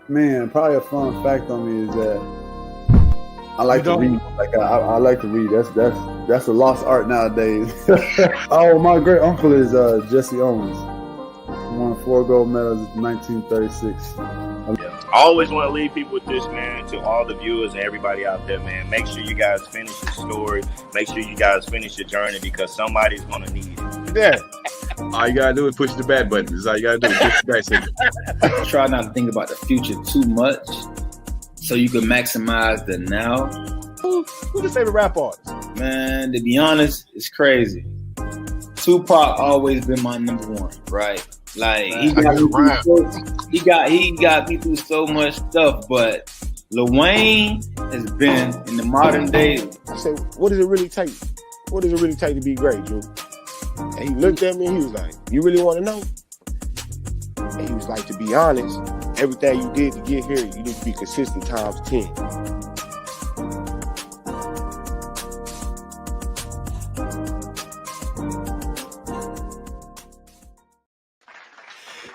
Man, probably a fun fact on me is that I like to read. Like I like to read. That's a lost art nowadays. Oh, my great uncle is Jesse Owens. He won 4 gold medals in 1936. I always want to leave people with this, man, to all the viewers and everybody out there, man. Make sure you guys finish your story. Make sure you guys finish your journey because somebody's going to need it. Yeah. All you got to do is push the bad button. That's all you got to do is push the dice. Try not to think about the future too much so you can maximize the now. Who's your favorite rap artist? Man, to be honest, it's crazy. Tupac always been my number one, right? Like he got me through so much stuff, but Lil Wayne has been in the modern day. I said, what does it really take? What does it really take to be great, Drew? And he looked at me and he was like, you really want to know? And he was like, to be honest, everything you did to get here, you need to be consistent times 10.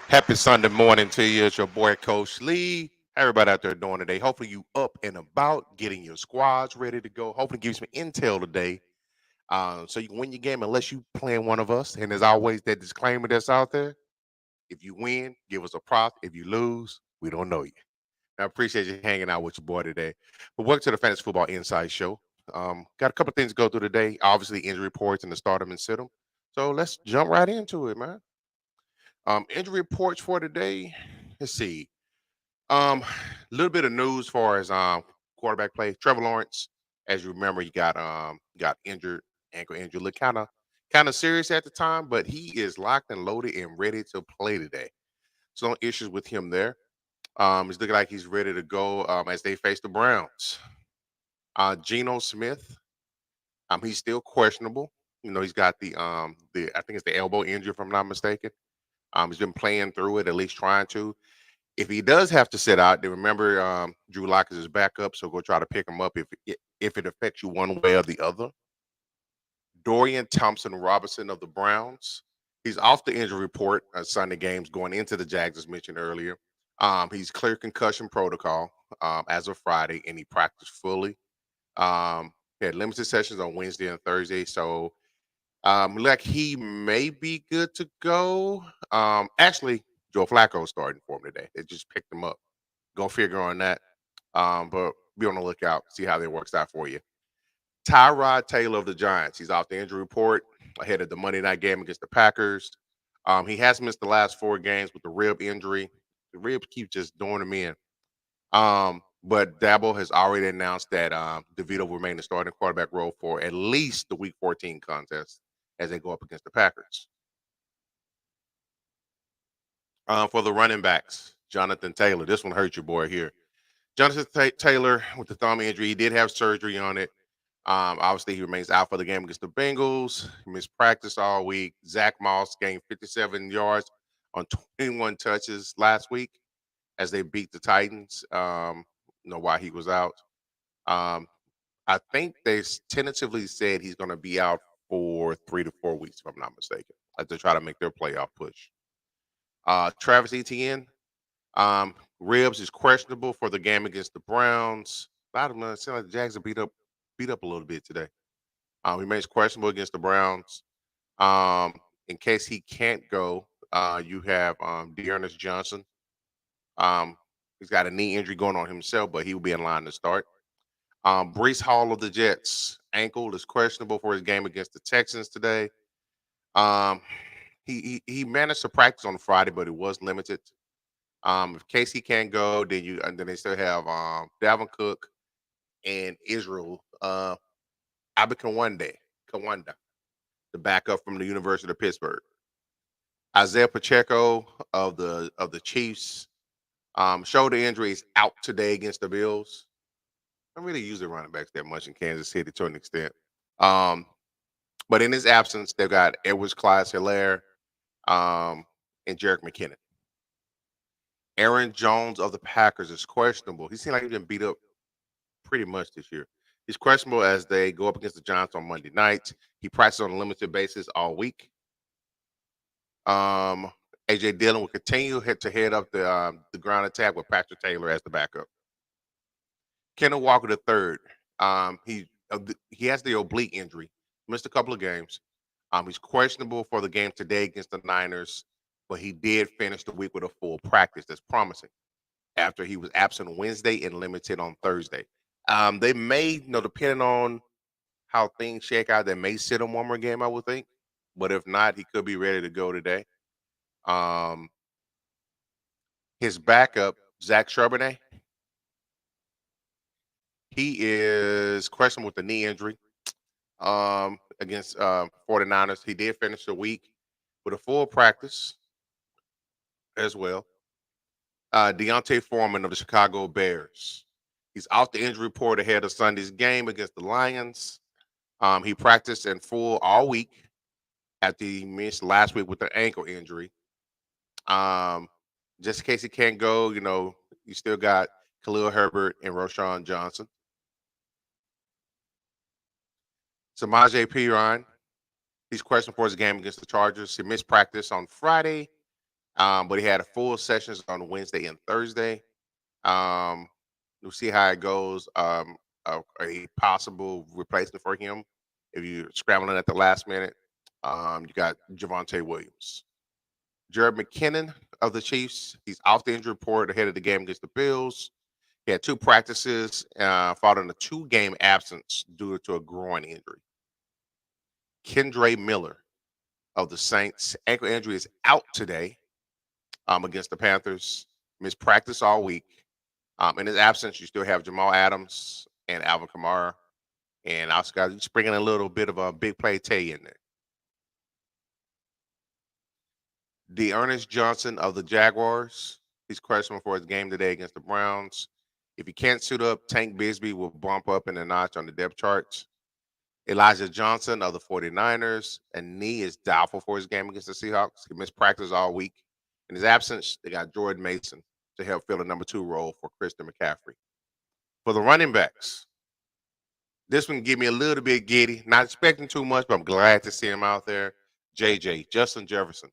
Happy Sunday morning to you. It's your boy, Coach Lee. Everybody out there doing today. Hopefully you up and about, getting your squads ready to go. Hopefully give you some intel today so you can win your game unless you playing one of us. And there's always that disclaimer that's out there. If you win, give us a prop. If you lose, we don't know you. I appreciate you hanging out with your boy today. But welcome to the Fantasy Football Inside Show. Got a couple things to go through today. Obviously, injury reports and the start them and sit them. So let's jump right into it, man. Injury reports for today. Let's see. A little bit of news as far as quarterback play. Trevor Lawrence, as you remember, he got injured, ankle injury. Looked kind of serious at the time, but he is locked and loaded and ready to play today. So no issues with him there. He's looking like he's ready to go as they face the Browns. Geno Smith, he's still questionable. You know, he's got the I think it's the elbow injury, if I'm not mistaken. He's been playing through it, at least trying to. If he does have to sit out, then remember Drew Lock is his backup, so go try to pick him up if it affects you one way or the other. Dorian Thompson-Robinson of the Browns, he's off the injury report Sunday games going into the Jags, as mentioned earlier. He's clear concussion protocol as of Friday, and he practiced fully. He had limited sessions on Wednesday and Thursday, so like he may be good to go. Actually, Joe Flacco starting for him today. They just picked him up. Go figure on that. But be on the lookout, see how that works out for you. Tyrod Taylor of the Giants. He's off the injury report ahead of the Monday night game against the Packers. He has missed the last 4 games with the rib injury. The ribs keep just doing him in. But Dabo has already announced that DeVito will remain the starting quarterback role for at least the Week 14 contest as they go up against the Packers. For the running backs, Jonathan Taylor. This one hurt your boy here. Jonathan Taylor with the thumb injury. He did have surgery on it. Obviously, he remains out for the game against the Bengals. He missed practice all week. Zach Moss gained 57 yards on 21 touches last week as they beat the Titans. Why he was out. I think they tentatively said he's going to be out for 3 to 4 weeks, if I'm not mistaken, as they try to make their playoff push. Travis Etienne, ribs is questionable for the game against the Browns. A lot of them sound like the Jags are beat up a little bit today. Remains questionable against the Browns. Um, in case he can't go, you have Dearness Johnson. He's got a knee injury going on himself, but he will be in line to start. Brees Hall of the Jets ankle is questionable for his game against the Texans today. Um, he managed to practice on Friday, but it was limited. If Casey can't go, then they still have Dalvin Cook and Israel Kawanda, the backup from the University of Pittsburgh. Isaiah Pacheco of the Chiefs, shoulder injury is out today against the Bills. I don't really use the running backs that much in Kansas City to an extent. Um, but in his absence, they've got Edwards Clyde-Hilaire and Jerick McKinnon. Aaron Jones of the Packers is questionable. He seemed like he's been beat up pretty much this year. He's questionable as they go up against the Giants on Monday night. He practices on a limited basis all week. AJ Dillon will continue to head up the ground attack with Patrick Taylor as the backup. Kenneth Walker III, he has the oblique injury, missed a couple of games. He's questionable for the game today against the Niners, but he did finish the week with a full practice. That's promising. After he was absent Wednesday and limited on Thursday, they may, depending on how things shake out, they may sit him one more game, I would think. But if not, he could be ready to go today. His backup, Zach Charbonnet, he is questionable with the knee injury against 49ers. He did finish the week with a full practice as well. Deontay Foreman of the Chicago Bears. He's off the injury report ahead of Sunday's game against the Lions. He practiced in full all week after he missed last week with an ankle injury. Just in case he can't go, you still got Khalil Herbert and Roshan Johnson. Samaje Perine, he's questioned for his game against the Chargers. He missed practice on Friday, but he had a full sessions on Wednesday and Thursday. We'll see how it goes. A possible replacement for him if you're scrambling at the last minute. You got Javonte Williams. Jared McKinnon of the Chiefs, he's off the injury report ahead of the game against the Bills. He had two practices, following a 2-game absence due to a groin injury. Kendre Miller of the Saints, ankle injury is out today against the Panthers. Missed practice all week. In his absence, you still have Jamal Adams and Alvin Kamara. And also got just bringing a little bit of a big play Tay in there. Dearness Johnson of the Jaguars, he's questionable for his game today against the Browns. If he can't suit up, Tank Bigsby will bump up in the notch on the depth charts. Elijah Johnson of the 49ers, a knee is doubtful for his game against the Seahawks. He missed practice all week. In his absence, they got Jordan Mason to help fill the number 2 role for Christian McCaffrey. For the running backs, this one give me a little bit giddy. Not expecting too much, but I'm glad to see him out there. Justin Jefferson.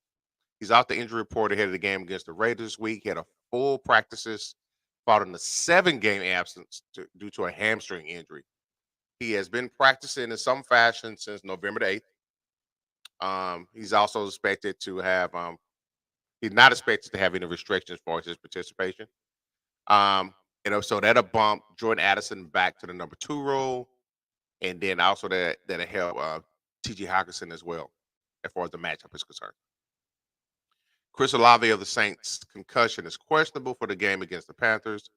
He's off the injury report ahead of the game against the Raiders this week. He had a full practices following the 7-game absence due to a hamstring injury. He has been practicing in some fashion since November the 8th. He's also expected to have he's not expected to have any restrictions for his participation. So that'll bump Jordan Addison back to the number 2 role, and then also that'll help T.J. Hawkinson as well, as far as the matchup is concerned. Chris Olave of the Saints, concussion is questionable for the game against the Panthers.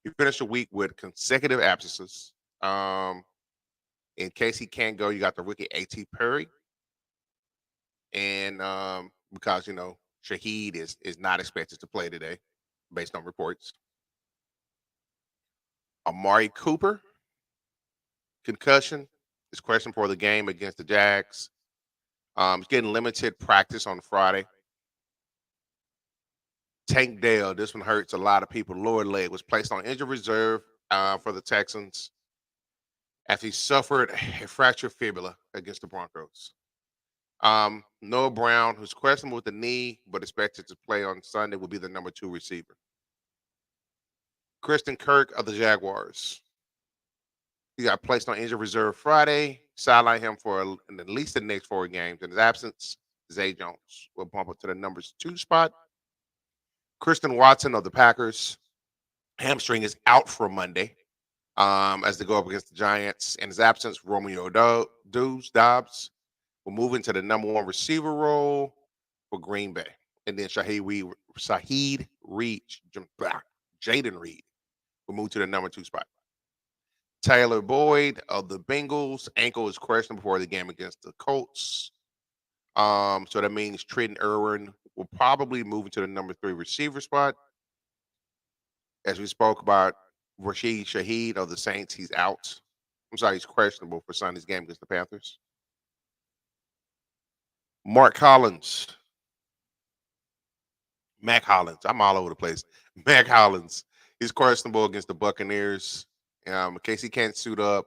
He finished the week with consecutive absences. In case he can't go, you got the rookie A.T. Perry. And because, Shaheed is not expected to play today, based on reports. Amari Cooper, concussion, is questioned for the game against the Jags. He's getting limited practice on Friday. Tank Dell, this one hurts a lot of people. Lower leg was placed on injured reserve for the Texans after he suffered a fractured fibula against the Broncos. Noah Brown, who's questionable with the knee but expected to play on Sunday, will be the number 2 receiver. Kristen Kirk of the Jaguars. He got placed on injured reserve Friday. sideline him for at least the next 4 games. In his absence, Zay Jones will bump up to the number 2 spot. Christian Watson of the Packers, hamstring is out for Monday as they go up against the Giants. In his absence, Romeo Doubs will move into the number 1 receiver role for Green Bay. And then Jaden Reed will move to the number 2 spot. Tyler Boyd of the Bengals, ankle is questionable before the game against the Colts. So that means Trenton Irwin will probably move into the number 3 receiver spot. As we spoke about, Rashid Shaheed of the Saints, he's out. I'm sorry, he's questionable for Sunday's game against the Panthers. Mac Hollins, I'm all over the place. Mac Hollins, he's questionable against the Buccaneers. In case he can't suit up,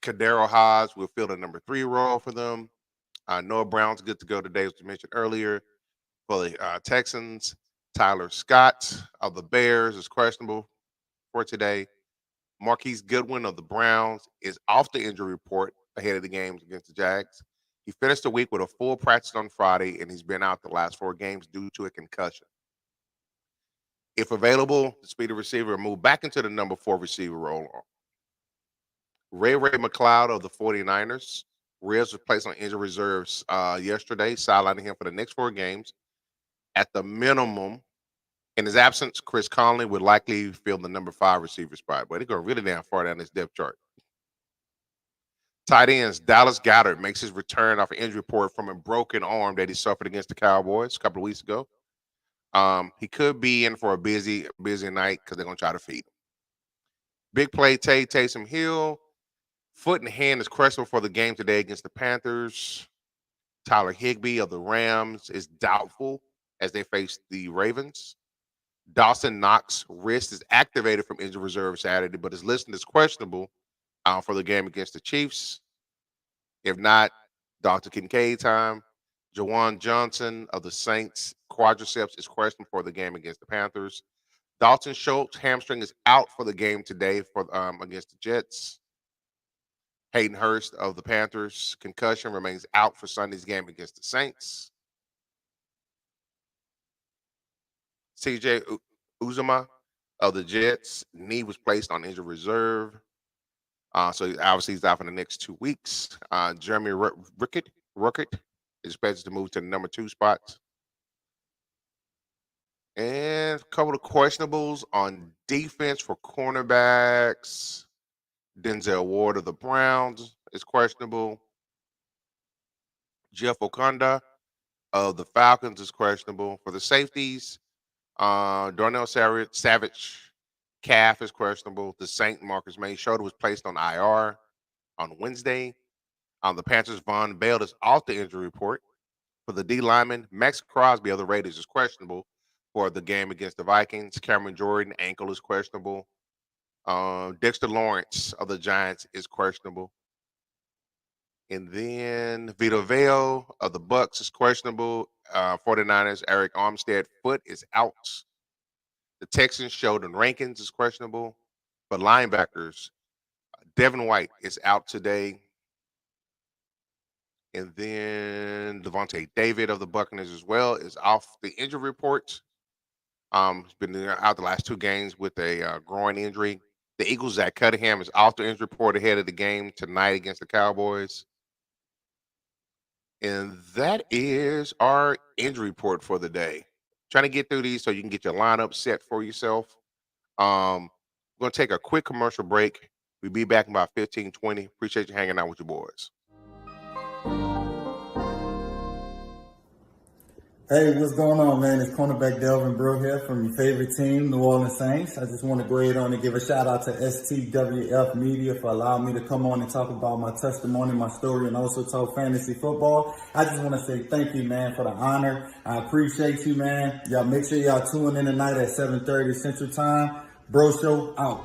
Kadero Haas will fill the number 3 role for them. Noah Brown's good to go today, as we mentioned earlier. For the Texans, Tyler Scott of the Bears is questionable for today. Marquise Goodwin of the Browns is off the injury report ahead of the games against the Jags. He finished the week with a full practice on Friday, and he's been out the last 4 games due to a concussion. If available, the speedy receiver will move back into the number 4 receiver role. Ray McLeod of the 49ers. Reyes was placed on injury reserves yesterday, sidelining him for the next 4 games. At the minimum, in his absence, Chris Conley would likely fill the number 5 receiver spot, but he goes really damn far down this depth chart. Tight ends, Dallas Goedert makes his return off an injury report from a broken arm that he suffered against the Cowboys a couple of weeks ago. He could be in for a busy night because they're going to try to feed him. Big play, Taysom Hill. Foot and hand is questionable for the game today against the Panthers. Tyler Higbee of the Rams is doubtful as they face the Ravens. Dawson Knox wrist is activated from injury reserve Saturday, but is listed as questionable for the game against the Chiefs. If not, Dr. Kincaid time. Jawan Johnson of the Saints quadriceps is questionable for the game against the Panthers. Dalton Schultz hamstring is out for the game today for against the Jets. Hayden Hurst of the Panthers concussion remains out for Sunday's game against the Saints. CJ Uzomah of the Jets knee was placed on injury reserve. So obviously he's out for the next 2 weeks. Jeremy Ruckert is expected to move to the number 2 spot. And a couple of questionables on defense for cornerbacks. Denzel Ward of the Browns is questionable. Jeff Okunda of the Falcons is questionable. For the safeties, Darnell Savage calf is questionable. The Saint Marcus May shoulder was placed on IR on Wednesday. The Panthers' Von Bell is off the injury report. For the D lineman, Max Crosby of the Raiders is questionable for the game against the Vikings. Cameron Jordan, ankle is questionable. Dexter Lawrence of the Giants is questionable. And then Vita Vea of the Bucks is questionable. 49ers, Eric Armstead, foot is out. The Texans, Sheldon Rankins is questionable. For linebackers, Devin White is out today. And then Devontae David of the Buccaneers as well is off the injury report. He's been out the last 2 games with a groin injury. The Eagles, Zach Cunningham, is off the injury report ahead of the game tonight against the Cowboys. And that is our injury report for the day. Trying to get through these so you can get your lineup set for yourself. We're going to take a quick commercial break. We'll be back in about 15, 20. Appreciate you hanging out with your boys. Hey, what's going on, man? It's cornerback Delvin Breaux here from your favorite team, New Orleans Saints. I just want to go ahead on and give a shout out to STWF Media for allowing me to come on and talk about my testimony, my story, and also talk fantasy football. I just want to say thank you, man, for the honor. I appreciate you, man. Y'all make sure y'all tune in tonight at 7:30 Central Time. Bro Show out.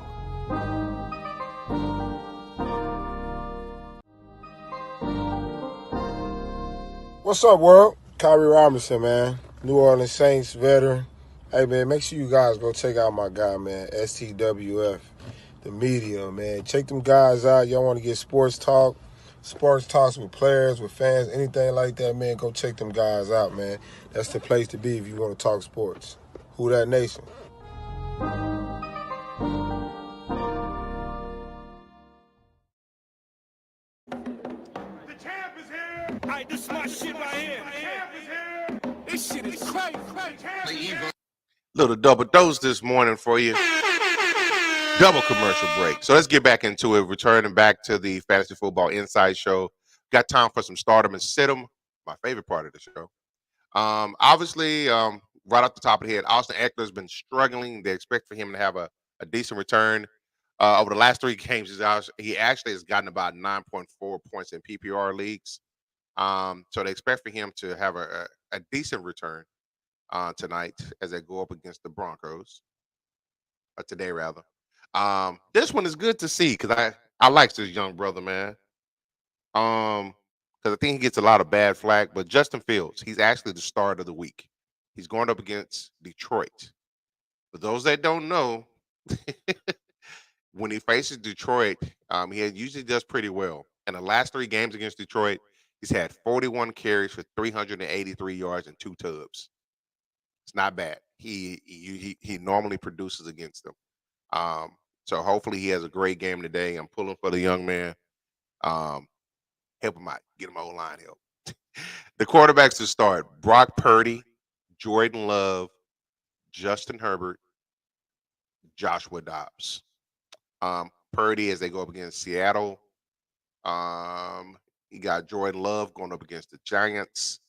What's up, world? Kyrie Robinson, man. New Orleans Saints veteran. Hey, man, make sure you guys go check out my guy, man, STWF, the media, man. Check them guys out. Y'all want to get sports talk, sports talks with players, with fans, anything like that, man, go check them guys out, man. That's the place to be if you want to talk sports. Who That Nation? This is my shit right here. This shit is crazy. Little double dose this morning for you. Double commercial break. So let's get back into it. Returning back to the Fantasy Football Inside Show. Got time for some stardom and sit 'em. My favorite part of the show. Obviously, right off the top of the head, Austin Eckler has been struggling. They expect for him to have a decent return. Over the last 3 games, he actually has gotten about 9.4 points in PPR leagues. So they expect for him to have a decent return tonight as they go up against the Broncos. Or today, rather. This one is good to see because I like this young brother, man. Because I think he gets a lot of bad flack. But Justin Fields, he's actually the start of the week. He's going up against Detroit. For those that don't know, when he faces Detroit, he usually does pretty well. In the last 3 games against Detroit, he's had 41 carries for 383 yards and 2 tubs. It's not bad. He normally produces against them. So hopefully he has a great game today. I'm pulling for the young man. Help him out. Get him O-line help. The quarterbacks to start: Brock Purdy, Jordan Love, Justin Herbert, Joshua Dobbs. Purdy as they go up against Seattle. You got Jordan Love going up against the Giants.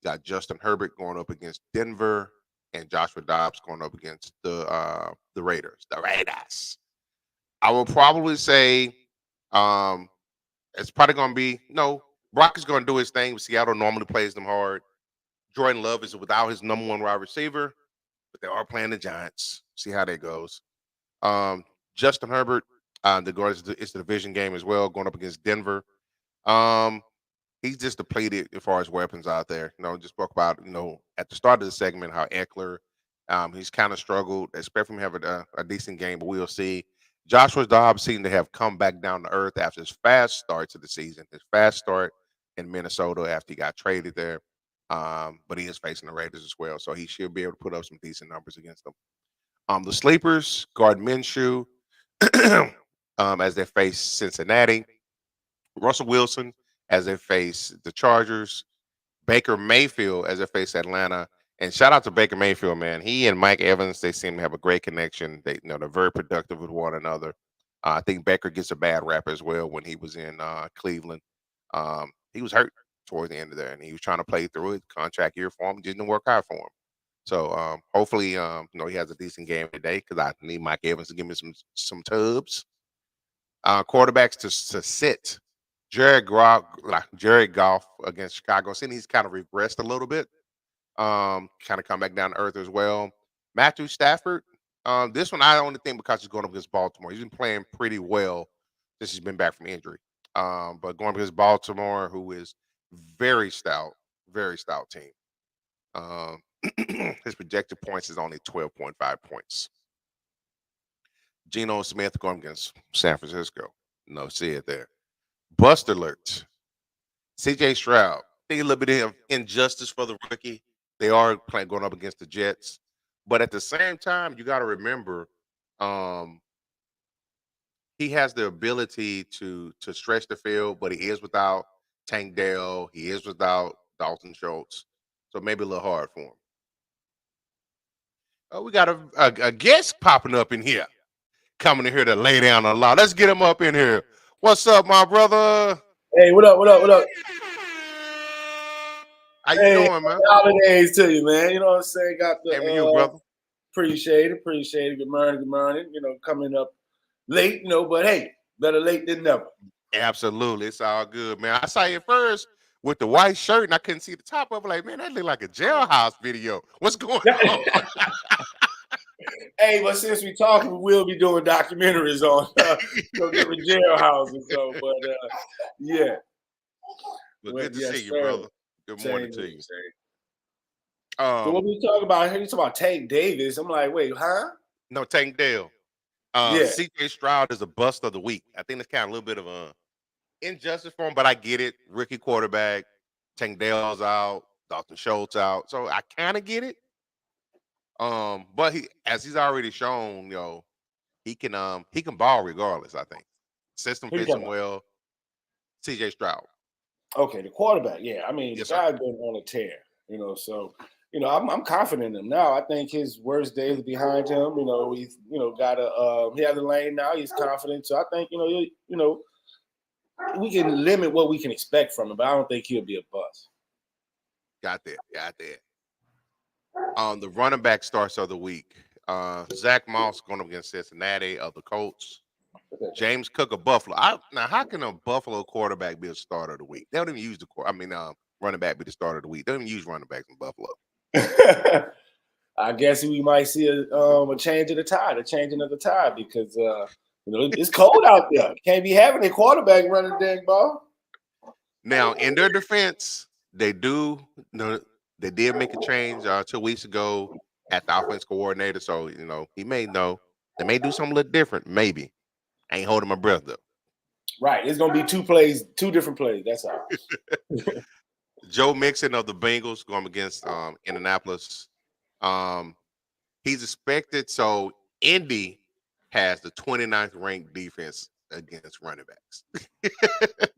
You got Justin Herbert going up against Denver, and Joshua Dobbs going up against the Raiders. The Raiders. I will probably say it's probably going to be Brock is going to do his thing. Seattle normally plays them hard. Jordan Love is without his number 1 wide receiver, but they are playing the Giants. See how that goes. Justin Herbert, it's the division game as well, going up against Denver. He's just depleted as far as weapons out there. Just spoke about, at the start of the segment, how Eckler, he's kind of struggled. Expect him to have a decent game, but we'll see. Joshua Dobbs seemed to have come back down to earth after his fast start to the season, his fast start in Minnesota after he got traded there. But he is facing the Raiders as well, so he should be able to put up some decent numbers against them. The sleepers, guard Minshew, as they face Cincinnati. Russell Wilson as they face the Chargers. Baker Mayfield as they face Atlanta. And shout out to Baker Mayfield, man. He and Mike Evans, they seem to have a great connection. They're very productive with one another. I think Baker gets a bad rap as well when he was in Cleveland. He was hurt towards the end of there, and he was trying to play through it. Contract year for him didn't work out for him. So hopefully, he has a decent game today because I need Mike Evans to give me some tubs. Quarterbacks to sit. Jared Goff against Chicago. Seeing he's kind of regressed a little bit. Kind of come back down to earth as well. Matthew Stafford. This one I only think because he's going up against Baltimore. He's been playing pretty well since he's been back from injury. But going up against Baltimore, who is very stout team. His projected points is only 12.5 points. Geno Smith going against San Francisco. No, see it there. Bust alert. CJ Stroud. I think a little bit of injustice for the rookie. They are going up against the Jets. But at the same time, you got to remember he has the ability to stretch the field, but he is without Tank Dell. He is without Dalton Schultz. So maybe a little hard for him. We got a guest popping up in here. Coming in here to lay down a lot. Let's get him up in here. What's up, my brother? Hey, what up? How you doing, man? Holidays to you, man. You know what I'm saying? Got the you, brother. Appreciate it. Good morning. Coming up late, but hey, better late than never. Absolutely. It's all good, man. I saw you first with the white shirt and I couldn't see the top of it. Like, man, that looked like a jailhouse video. What's going on? Hey, but since we talking, we will be doing documentaries on different jailhouses. So, but yeah. Well, good to see you, brother. Good morning to you. So what we talking about? I heard you talking about Tank Davis. I'm like, wait, huh? No, Tank Dell. CJ Stroud is a bust of the week. I think it's kind of a little bit of injustice for him, but I get it. Rookie quarterback, Tank Dell's out, Dalton Schultz out, so I kind of get it. But as he's already shown, he can ball regardless. I think system Who you fits him talking well. C.J. Stroud. Okay, the quarterback. Yeah, I mean, Yes, the guy's been on a tear. So I'm confident in him now. I think his worst days are behind him. He's got he has a lane now. He's confident. So I think we can limit what we can expect from him, but I don't think he'll be a bust. Got that. The running back starts of the week. Zach Moss going up against Cincinnati of the Colts. James Cook of Buffalo. Now, how can a Buffalo quarterback be a starter of the week? They don't even use running back be the starter of the week. They don't even use running backs in Buffalo. I guess we might see a change of the tide, a changing of the tide, because it's cold out there. Can't be having a quarterback running the dang ball. Now, in their defense, they did make a change 2 weeks ago at the offense coordinator. So, he may know. They may do something a little different, maybe. I ain't holding my breath, though. Right. It's going to be two different plays. That's all. Joe Mixon of the Bengals going against Indianapolis. He's expected. So, Indy has the 29th ranked defense against running backs.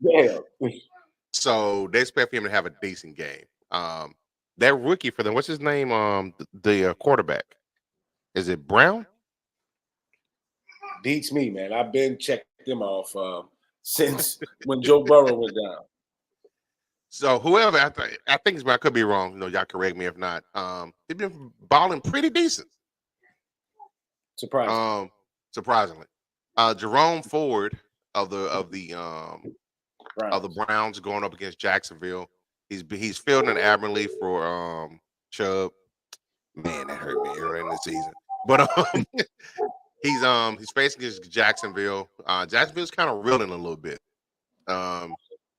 Damn. So, they expect him to have a decent game. That rookie for them, what's his name? The quarterback. Is it Brown? Beats me, man. I've been checking them off since when Joe Burrow went down. So whoever, I think it's, I could be wrong. Y'all correct me if not. They've been balling pretty decent. Surprisingly. Jerome Ford of the Browns going up against Jacksonville. He's fielding admirably for Chubb. Man, that hurt me early in the season. But he's facing against Jacksonville. Jacksonville's kind of reeling a little bit.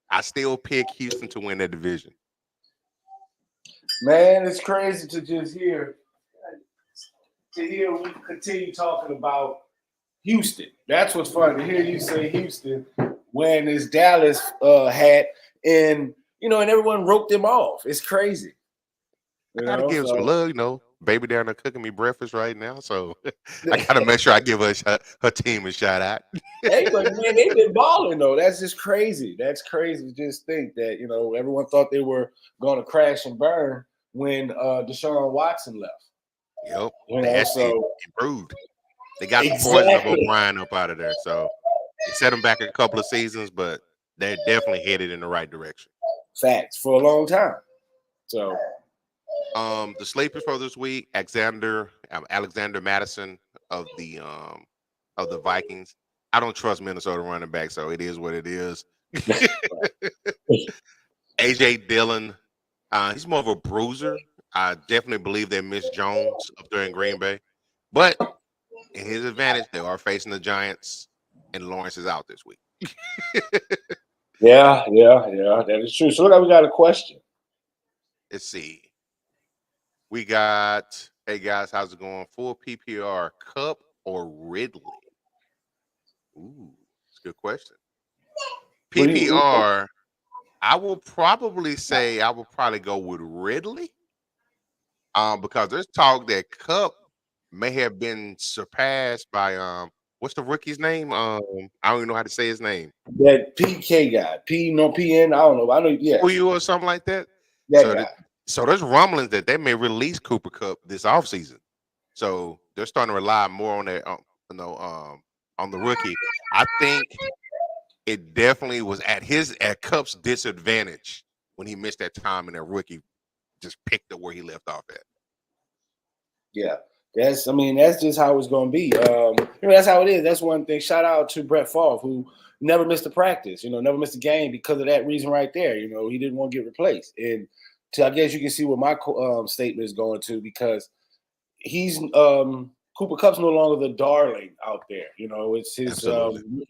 I still pick Houston to win that division. Man, it's crazy to just hear we continue talking about Houston. That's what's funny, to hear you say Houston when it's Dallas hat and everyone wrote them off. It's crazy. I gotta give some love, Baby down there cooking me breakfast right now, so I gotta make sure I give her team a shout out. Hey, but man, they've been balling though. That's just crazy. That's crazy to just think that everyone thought they were going to crash and burn when Deshaun Watson left. Yep, they improved. They got the poison of O'Brien up out of there, so they set them back a couple of seasons, but they're definitely headed in the right direction. Facts for a long time. So. The sleepers for this week: Alexander Madison of the Vikings. I don't trust Minnesota running back, so it is what it is. AJ Dillon, he's more of a bruiser. I definitely believe they missed Jones up there in Green Bay, but in his advantage, they are facing the Giants, and Lawrence is out this week. Yeah, that is true. So look, we got a question. Let's see. We got, hey guys, how's it going? Full PPR, Cup or Ridley? Ooh, that's a good question. PPR, I will probably go with Ridley. Because there's talk that Cup may have been surpassed by what's the rookie's name? I don't even know how to say his name. That PK guy, PN, I don't know. I know, yeah. You or something like that. So there's rumblings that they may release Cooper Kupp this offseason. So they're starting to rely more on that, on the rookie. I think it definitely was at Kupp's disadvantage when he missed that time and that rookie just picked up where he left off at. Yeah. That's just how it's going to be. That's how it is. That's one thing. Shout out to Brett Favre, who never missed a practice, never missed a game because of that reason right there. He didn't want to get replaced. And I guess you can see what my statement is going to, because he's Cooper Kupp's no longer the darling out there. It's his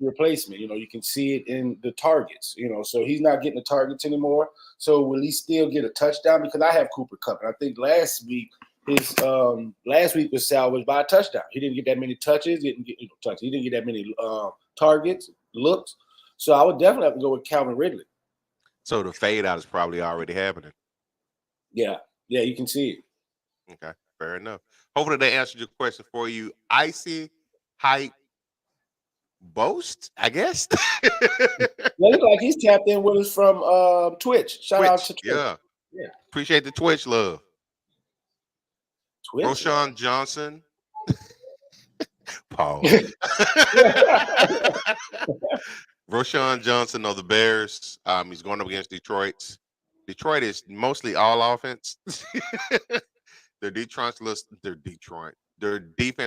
replacement. You can see it in the targets. So he's not getting the targets anymore. So will he still get a touchdown? Because I have Cooper Kupp, and I think last week was salvaged by a touchdown. He didn't get that many touches. He didn't get that many targets, looks. So I would definitely have to go with Calvin Ridley. So the fade out is probably already happening. Yeah, you can see it. Okay, fair enough. Hopefully they answered your question for you. Icy hype boast, I guess. Look like he's tapped in with us from Twitch. Shout out to Twitch. Yeah. Yeah. Appreciate the Twitch love. Twitch. Roshan Johnson. Paul. Roshan Johnson of the Bears. He's going up against Detroit. Detroit is mostly all offense. Their defense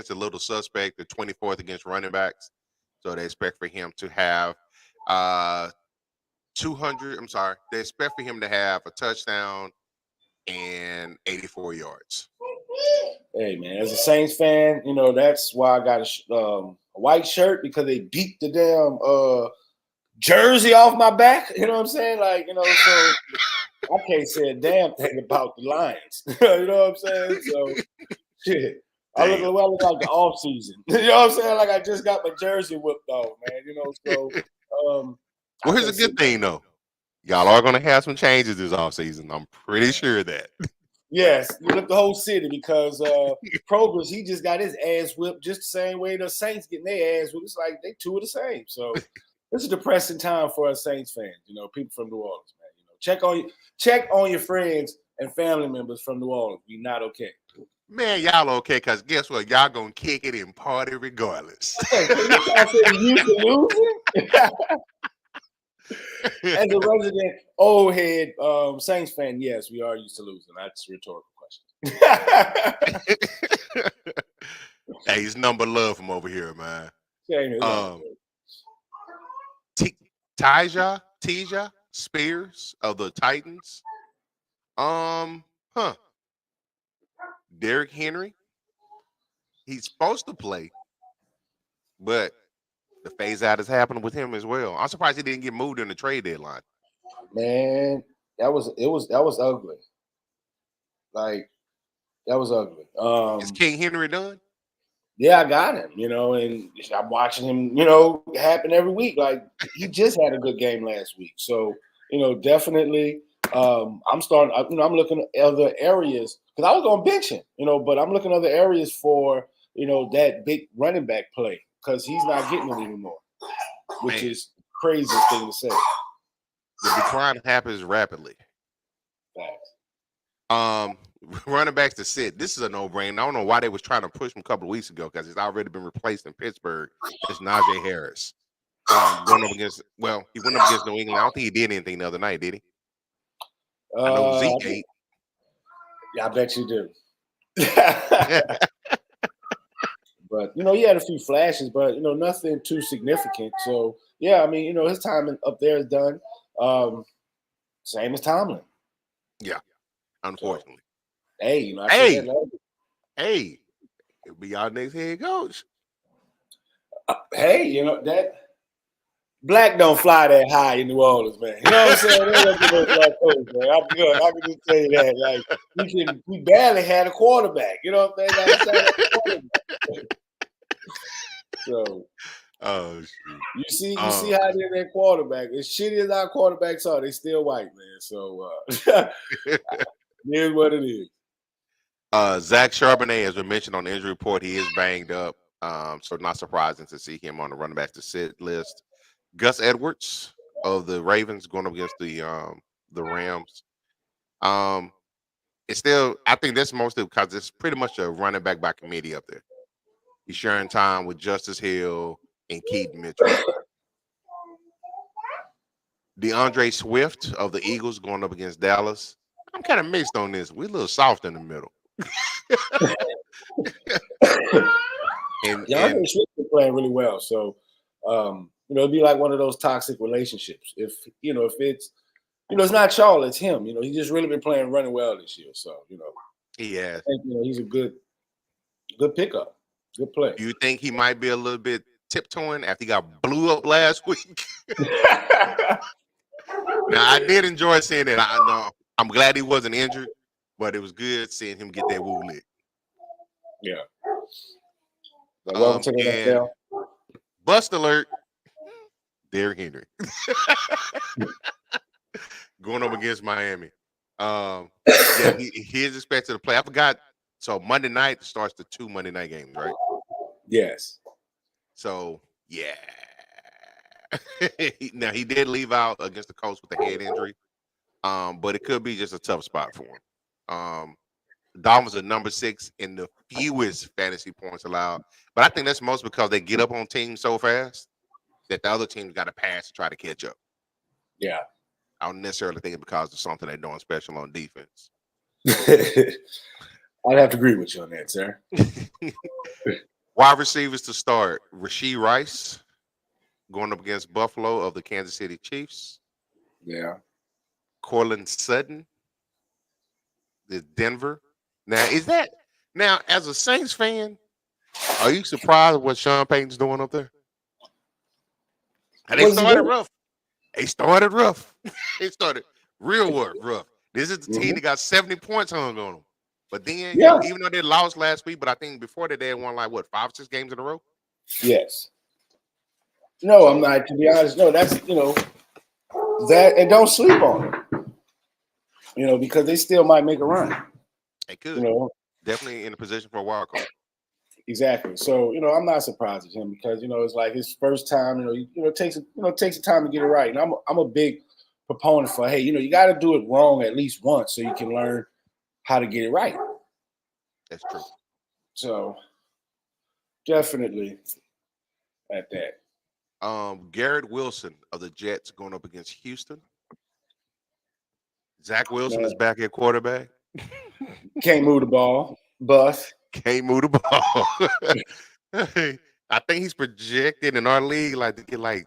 is a little suspect. They're 24th against running backs. So they expect for him to have 200. I'm sorry. They expect for him to have a touchdown and 84 yards. Hey, man, as a Saints fan, you know, that's why I got a white shirt, because they beat the damn jersey off my back. You know what I'm saying? Like, you know, so I can't say a damn thing about the Lions. You know what I'm saying? So, shit. I look like the off season. You know what I'm saying? Like I just got my jersey whipped off, man. You know, so well, here's a good thing though. Y'all are gonna have some changes this offseason. I'm pretty sure of that. Yes, you look the whole city, because Progress, he just got his ass whipped just the same way the Saints getting their ass whipped. It's like they two are the same. So it's a depressing time for us Saints fans, you know, people from New Orleans, man. You know, check on your friends and family members from New Orleans. You're not okay. Man, y'all okay, because guess what? Y'all gonna kick it and party regardless. As a resident old head Saints fan, yes, we are used to losing. That's a rhetorical question. Hey, it's number love from over here, man. Tyja Spears of the Titans. Derrick Henry. He's supposed to play, but the phase out is happening with him as well. I'm surprised he didn't get moved in the trade deadline. Man, that was ugly. Like, that was ugly. Is King Henry done? Yeah, I got him, you know, and I'm watching him, you know, happen every week. Like, he just had a good game last week. So, you know, definitely I'm looking at other areas, because I was going to bench him, you know, but I'm looking at other areas for, you know, that big running back play, because he's not getting it anymore, which is the craziest thing to say. The decline happens rapidly. Running backs to sit. This is a no-brainer. I don't know why they was trying to push him a couple of weeks ago, because it's already been replaced in Pittsburgh. It's Najee Harris. Going up against, well, he went up against New England. I don't think he did anything the other night, did he? I know Zeke ate. Yeah, I bet you do. But, you know, he had a few flashes, but, you know, nothing too significant. So, yeah, I mean, you know, his time up there is done. Same as Tomlin. Yeah, unfortunately. So, hey, you know, hey, it'll be our next head coach. Hey, you know, that black don't fly that high in New Orleans, man. You know what I'm saying? I can just tell you that. Like, we barely had a quarterback. You know what I'm saying? So, you see how they're their quarterback. As shitty as our quarterbacks are, they still white, man. So, here's what it is. Zach Charbonnet, as we mentioned on the injury report, he is banged up. So not surprising to see him on the running back to sit list. Gus Edwards of the Ravens going up against the Rams. It's still, I think that's mostly because it's pretty much a running back by committee up there. He's sharing time with Justice Hill and Keaton Mitchell. DeAndre Swift of the Eagles going up against Dallas. I'm kind of mixed on this. We're a little soft in the middle. and Swift is playing really well. So, you know, it'd be like one of those toxic relationships. If it's, you know, it's not Charles, it's him. You know, he's just really been playing running well this year. So, you know, I think, you know, he's a good pickup, good play. Do you think he might be a little bit tiptoeing after he got blew up last week? Now, I did enjoy seeing that. I know I'm glad he wasn't injured, but it was good seeing him get that woo lick. Yeah. And bust alert. Derrick Henry. Going up against Miami. Yeah, he is expected to play. I forgot. So Monday night starts the 2 Monday night games, right? Yes. So yeah. Now he did leave out against the Colts with a head injury. But it could be just a tough spot for him. The Dolphins are number 6 in the fewest fantasy points allowed. But I think that's most because they get up on teams so fast that the other team's got to pass to try to catch up. Yeah. I don't necessarily think it's because of something they're doing special on defense. I'd have to agree with you on that, sir. Wide receivers to start. Rashee Rice going up against Buffalo of the Kansas City Chiefs. Yeah. Cortland Sutton is Denver. Now, as a Saints fan, are you surprised what Sean Payton's doing up there? And they started rough. They started rough. They started real rough. This is the team that got 70 points hung on them. But then, even though they lost last week, but I think before that they had won like 5 or 6 games in a row. Yes. No, I'm not. To be honest, no. That's that, and don't sleep on it. Because they still might make a run. They could. Definitely in a position for a wild card. Exactly. So I'm not surprised at him because it's like his first time. It takes time to get it right. And I'm a big proponent for you got to do it wrong at least once so you can learn how to get it right. That's true. So definitely at that. Garrett Wilson of the Jets going up against Houston. Zach Wilson is back at quarterback. Can't move the ball. Bust. Can't move the ball. I think he's projected in our league to get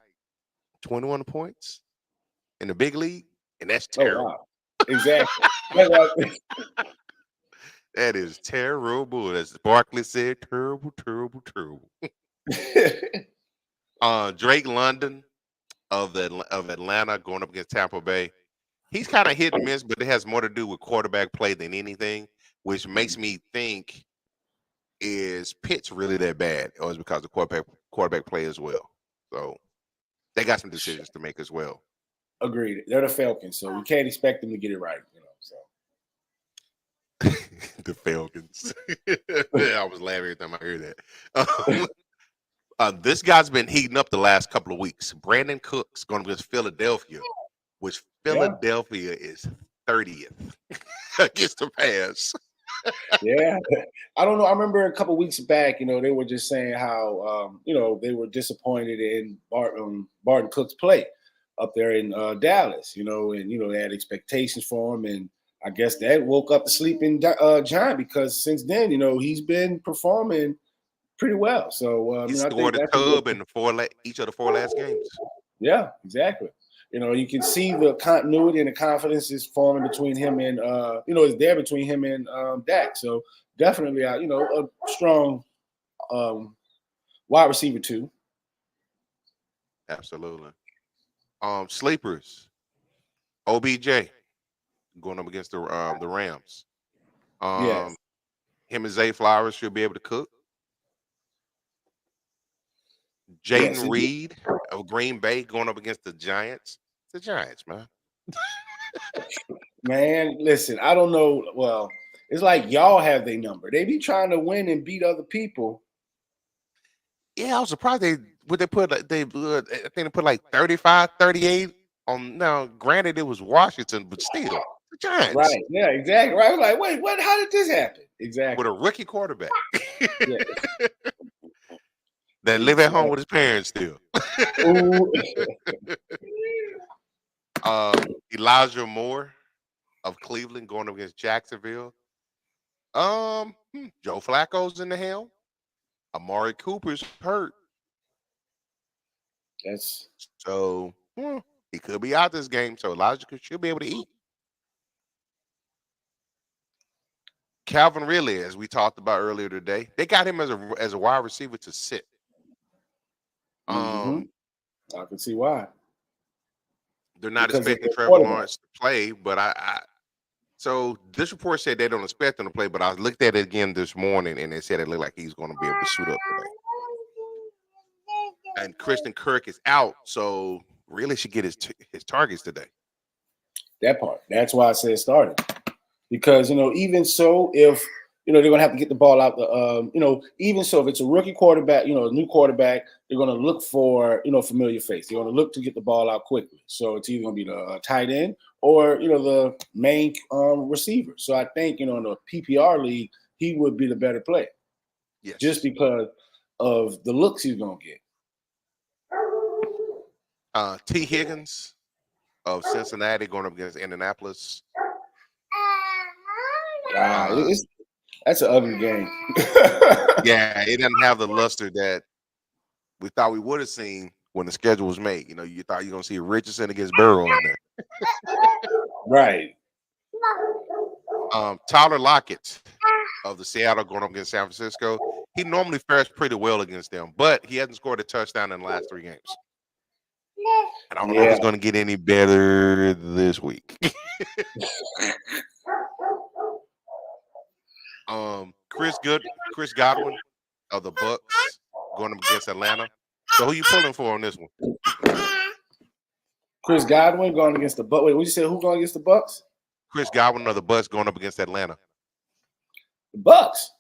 21 points in the big league, and that's terrible. Oh, wow. Exactly. That is terrible. As Barkley said, terrible, terrible, terrible. Drake London of Atlanta going up against Tampa Bay. He's kind of hit and miss, but it has more to do with quarterback play than anything, which makes me think, is Pitts really that bad, or is it because of quarterback play as well? So they got some decisions to make as well. Agreed. They're the Falcons, so we can't expect them to get it right. So the Falcons. I was laughing every time I heard that. This guy's been heating up the last couple of weeks. Brandon Cooks going against Philadelphia, which Philadelphia is 30th against the pass. Yeah, I don't know. I remember a couple weeks back, they were just saying how, they were disappointed in Barton Cook's play up there in Dallas, and they had expectations for him, and I guess that woke up the sleeping giant because since then, he's been performing pretty well. So he scored a tub in each of the 4 last games. Yeah, exactly. You can see the continuity and the confidence is forming between him and is there between him and Dak. So definitely, a strong wide receiver too. Absolutely. Sleepers. OBJ going up against the Rams. Yes. Him and Zay Flowers should be able to cook. Jaden Reed of Green Bay going up against the Giants. The Giants, man. Man, listen, I don't know. Well, it's like y'all have their number. They be trying to win and beat other people. Yeah, I was surprised they put. I think they put 35, 38 on. Now, granted, it was Washington, but still, the Giants. Right? Yeah, exactly. Right. I was like, wait, what? How did this happen? Exactly. With a rookie quarterback. That live at home with his parents still. Elijah Moore of Cleveland going up against Jacksonville. Joe Flacco's in the helm. Amari Cooper's hurt. Yes. So he could be out this game. So Elijah should be able to eat. Calvin Ridley, as we talked about earlier today, they got him as a wide receiver to sit. I can see why. They're not expecting Trevor Lawrence to play, but so this report said they don't expect him to play, but I looked at it again this morning and they said it looked like he's going to be able to suit up today. and Christian Kirk is out, so really should get his targets today. That part. That's why I said started. Because, even so, if, they're going to have to get the ball out, even so, if it's a rookie quarterback, a new quarterback, they're going to look for, familiar face. They're going to look to get the ball out quickly. So it's either going to be the tight end or, the main receiver. So I think, in the PPR league, he would be the better player. Yes. Just because of the looks he's going to get. T. Higgins of Cincinnati going up against Indianapolis. That's an ugly game. Yeah, it doesn't have the luster that we thought we would have seen when the schedule was made. You thought you were going to see Richardson against Burrow in there. Right. Tyler Lockett of the Seattle going up against San Francisco. He normally fares pretty well against them, but he hasn't scored a touchdown in the last 3 games. And I don't know if it's going to get any better this week. Chris Godwin of the Bucks going up against Atlanta. So who you pulling for on this one? Chris Godwin going against the Bucks. Wait, what you said? Who going against the Bucks? Chris Godwin of the Bucks going up against Atlanta. The Bucks.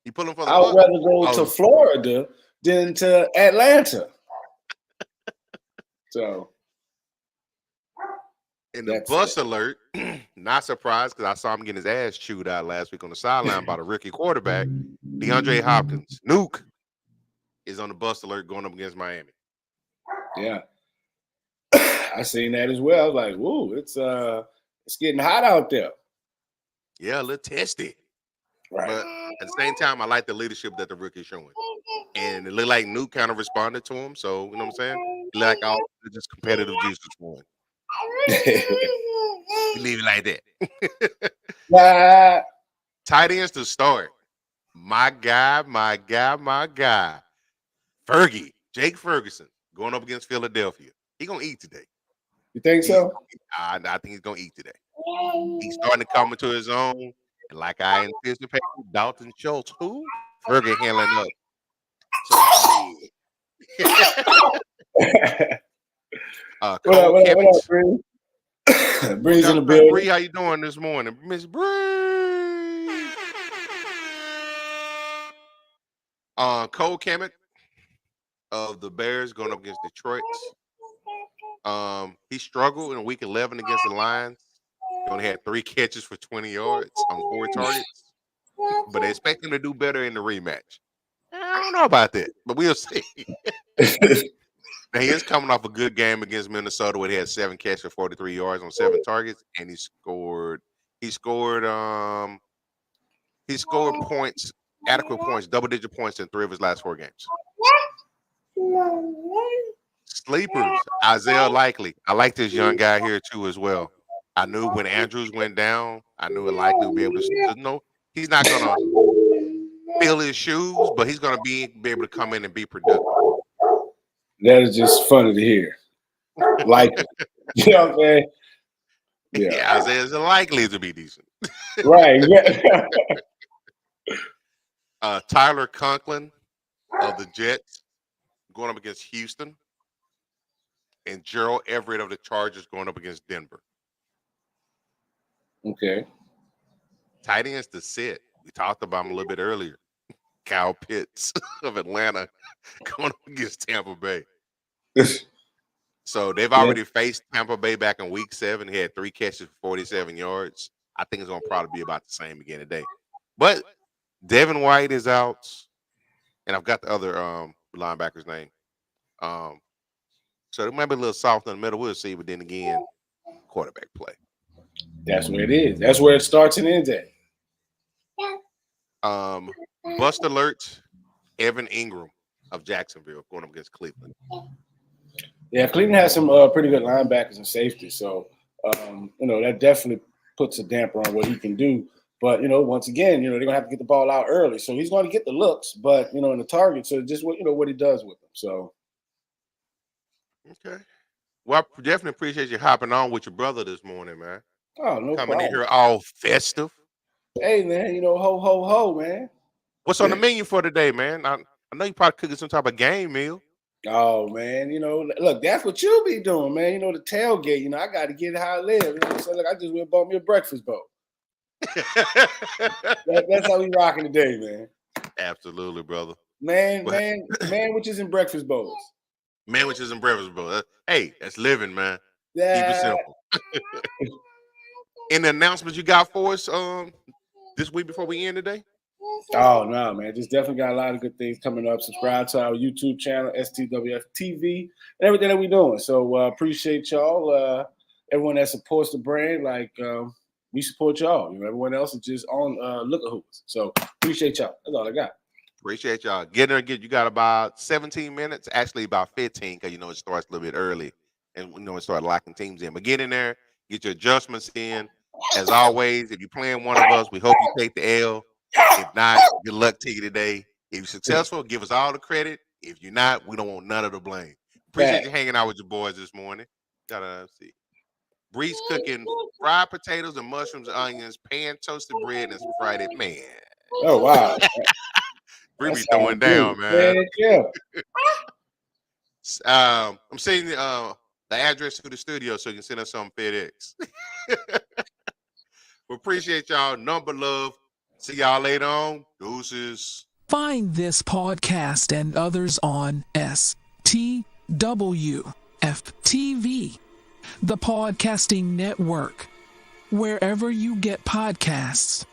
You pulling for the Bucks? I would rather go to Florida than to Atlanta. So. In the bus alert, not surprised because I saw him getting his ass chewed out last week on the sideline by the rookie quarterback, DeAndre Hopkins. Nuke is on the bus alert going up against Miami. Yeah. I seen that as well. I was like, whoa, it's getting hot out there. Yeah, a little testy. Right. But at the same time, I like the leadership that the rookie's showing. And it looked like Nuke kind of responded to him. So, you know what I'm saying? Like all just competitive juices for him. You leave it like that. Tight ends to start. My guy. Fergie, Jake Ferguson, going up against Philadelphia. He gonna eat today. You think so? I think he's gonna eat today. He's starting to come into his own. And like I anticipated, Dalton Schultz, who Fergie handling up. So, what up, Bree? Bree's in the building. Bree, how you doing this morning, Miss Bree? Cole Kmet of the Bears going up against Detroit. He struggled in week 11 against the Lions. He only had 3 catches for 20 yards on 4 targets. But they expect him to do better in the rematch. I don't know about that, but we'll see. Now, he is coming off a good game against Minnesota where he had 7 catches for 43 yards on 7 targets, and he scored points, adequate points, double-digit points in 3 of his last 4 games. Sleepers, Isaiah Likely. I like this young guy here too as well. I knew when Andrews went down, I knew it likely would be able to. He's not gonna fill his shoes, but he's gonna be able to come in and be productive. That is just funny to hear. Like, you know what I'm saying? Yeah, Isaiah's likely to be decent. Right. Tyler Conklin of the Jets going up against Houston. And Gerald Everett of the Chargers going up against Denver. Okay. Tight ends to sit. We talked about him a little bit earlier. Kyle Pitts of Atlanta going up against Tampa Bay. So they've already faced Tampa Bay back in week 7. He had 3 catches for 47 yards. I think it's going to probably be about the same again today. But Devin White is out. And I've got the other linebacker's name. So it might be a little soft in the middle. We'll see. But then again, quarterback play. That's where it is. That's where it starts and ends at. Bust alert, Evan Ingram of Jacksonville going up against Cleveland. Yeah, Cleveland has some pretty good linebackers and safeties. So, that definitely puts a damper on what he can do. But, once again, they're going to have to get the ball out early. So he's going to get the looks, but, in the target. So just what he does with them. So. Okay. Well, I definitely appreciate you hopping on with your brother this morning, man. Oh, no Coming problem. in here all festive. Hey, man, ho, ho, man. What's on the menu for today, man? I know you probably cooking some type of game meal. Oh man, look, that's what you be doing, man. The tailgate. I got to get how I live. So look, I just went and bought me a breakfast bowl. That's how we rocking today, man. Absolutely, brother. Manwiches and breakfast bowls. Manwiches and breakfast bowls. Hey, that's living, man. Yeah. Keep it simple. Any announcements you got for us this week before we end today? Oh no, man! Just definitely got a lot of good things coming up. Subscribe to our YouTube channel, STWF TV, and everything that we're doing. So appreciate y'all. Everyone that supports the brand, we support y'all. Everyone else is just on look at who's. So appreciate y'all. That's all I got. Appreciate y'all. Get there. You got about 17 minutes, actually about 15, because it starts a little bit early, and it start locking teams in. But get in there, get your adjustments in. As always, if you're playing one of us, we hope you take the L. If not, good luck to you today. If you're successful, give us all the credit. If you're not, we don't want none of the blame. Appreciate you hanging out with your boys this morning. Gotta see. Bree's cooking fried potatoes and mushrooms and onions, pan toasted bread, and some fried egg. Man. Oh, wow. Bree be throwing down, man. Yeah. I'm sending the address to the studio so you can send us some FedEx. We appreciate y'all. Number love. See y'all later on. Deuces. Find this podcast and others on STWF TV, the podcasting network, wherever you get podcasts.